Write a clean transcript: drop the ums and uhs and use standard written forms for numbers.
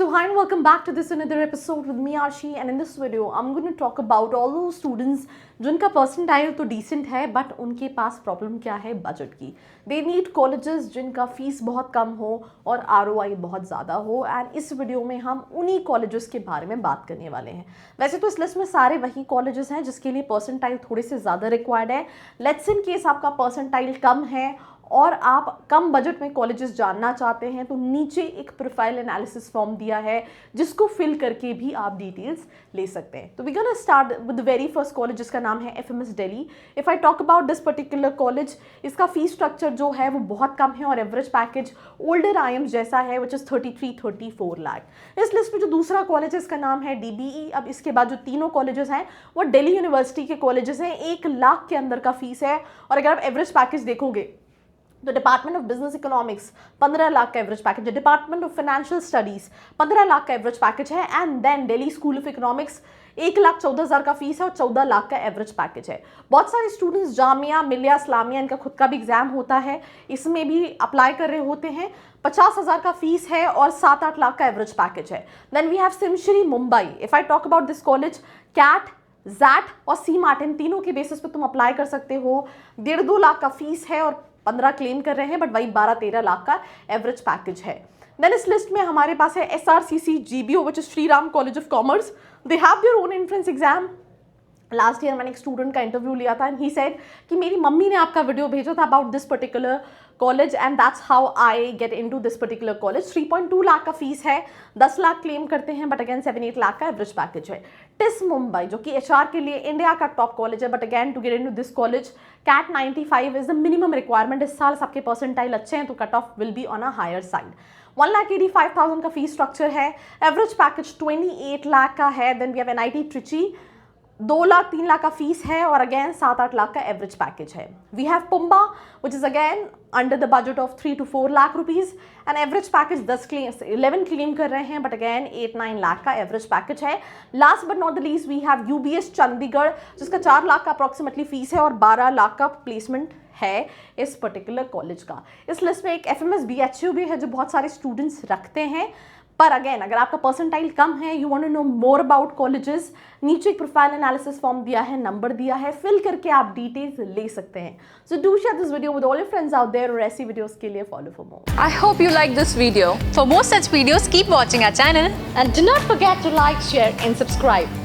So hi and welcome back to this another episode with me Arshi, and in this video I'm going to talk about all those students जिनका percentile तो decent है but उनके पास problem क्या है budget की. They need colleges जिनका fees बहुत कम हो और ROI बहुत ज़्यादा हो. एंड इस वीडियो में हम उन्हीं कॉलेजेस के बारे में बात करने वाले हैं. वैसे तो इस लिस्ट में सारे वही कॉलेजेस हैं जिसके लिए परसेंटाइल थोड़े से ज़्यादा रिक्वायर्ड है. लेट्स इन केस आपका परसेंटाइल कम है और आप कम बजट में कॉलेजेस जानना चाहते हैं तो नीचे एक प्रोफाइल एनालिसिस फॉर्म दिया है जिसको फिल करके भी आप डिटेल्स ले सकते हैं. तो we gonna start with the very first college जिसका नाम है FMS Delhi. If I talk about this particular college, इसका फीस स्ट्रक्चर जो है वो बहुत कम है और एवरेज पैकेज ओल्डर IIMs जैसा है विच इज 33-34 लाख. इस लिस्ट में जो दूसरा कॉलेज है इसका नाम है DBE. अब इसके बाद जो तीनों कॉलेजेस हैं वो दिल्ली यूनिवर्सिटी के कॉलेजेस हैं. 1 लाख के अंदर का फीस है और अगर आप एवरेज पैकेज देखोगे तो department of business economics 15 lakh का एवरेज पैकेज है. Department of financial studies 15 lakh का एवरेज पैकेज है. And then Delhi school of economics 1,14,000 का फीस है और 14 लाख का एवरेज पैकेज है. बहुत सारे स्टूडेंट्स जामिया मिलिया इस्लामिया इनका खुद का भी एग्जाम होता है, इसमें भी अप्लाई कर रहे होते हैं. 50,000 का फीस है और 7-8 लाख का एवरेज पैकेज है. Then we have SIMSREE Mumbai. If I talk about this college, CAT XAT और सी मार्टिन तीनों के बेसिस पे तुम अप्लाई कर सकते हो. 1.5-2 लाख का फीस है और 15 क्लेम कर रहे हैं बट वही 12-13 लाख का एवरेज पैकेज है. देन इस लिस्ट में हमारे पास है SRCC GBO which is Shri Ram college of commerce. They have their own entrance exam. Last year मैंने एक स्टूडेंट का इंटरव्यू लिया था एंड ही सेड कि मेरी मम्मी ने आपका वीडियो भेजा था about this particular college and that's how I get into this particular college. 3.2 lakh का फीस है, 10 लाख क्लेम करते हैं बट अगेन 7-8 लाख का एवरेज पैकेज है. टिस मुंबई जो कि HR के लिए इंडिया का टॉप कॉलेज है but again to get into this college CAT 95 is the minimum requirement. इस साल सबके परसेंटाइल अच्छे हैं तो cut off will be on a higher side. 1,85,000 का फीस स्ट्रक्चर है. एवरेज पैकेज 28 लाख का है. Then we have NIT Trichy 2 lakh 3 lakh का फीस है और अगेन 7-8 लाख का एवरेज पैकेज है. We have PUMBA which is again under the budget of 3-4 lakh rupees and average package 11 claim कर रहे हैं बट अगेन 8-9 लाख का एवरेज पैकेज है. Last but not the least we have UBS Chandigarh जिसका 4 लाख का अप्रॉक्सीमेटली फीस है और 12 लाख का प्लेसमेंट है इस पर्टिकुलर कॉलेज का. इस लिस्ट में एक FMS BHU भी है जो बहुत सारे स्टूडेंट्स रखते हैं. पर अगेन अगर आपका परसेंटाइल कम है, you want to know more about colleges, नीचे एक प्रोफाइल एनालिसिस फॉर्म दिया है, नंबर दिया है, फिल करके आप डिटेल्स ले सकते हैं. So do share this video with all your friends out there और ऐसी वीडियोस के लिए follow for more. I hope you like this video. For more such videos, keep watching our channel. And do not forget to like, share and subscribe.